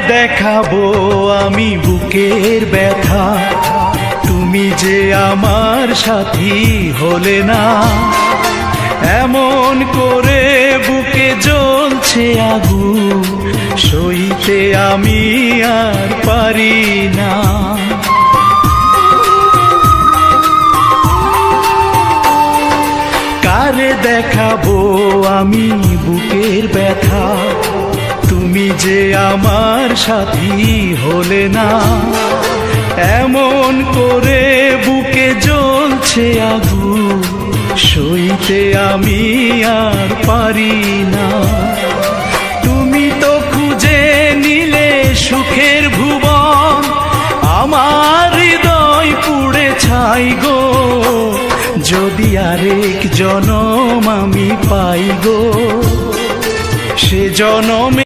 দেখাবো আমি বুকের ব্যথা, তুমি যে আমার সাথী হলে না। এমন করে বুকে জ্বলছে আগুন, সইতে আমি আর পারি না। কারে দেখাবো আমি বুকের ব্যথা, তুমি যে আমার সাথী হলে না। এমন করে বুকে জ্বলছে আগুন, সইতে আমি আর পারি না। তুমি তো খুঁজে নিলে সুখের ভুবন, আমার হৃদয় পুড়ে ছাই গো। যদি আরেক জনম আমি পাই গো, সে জনমে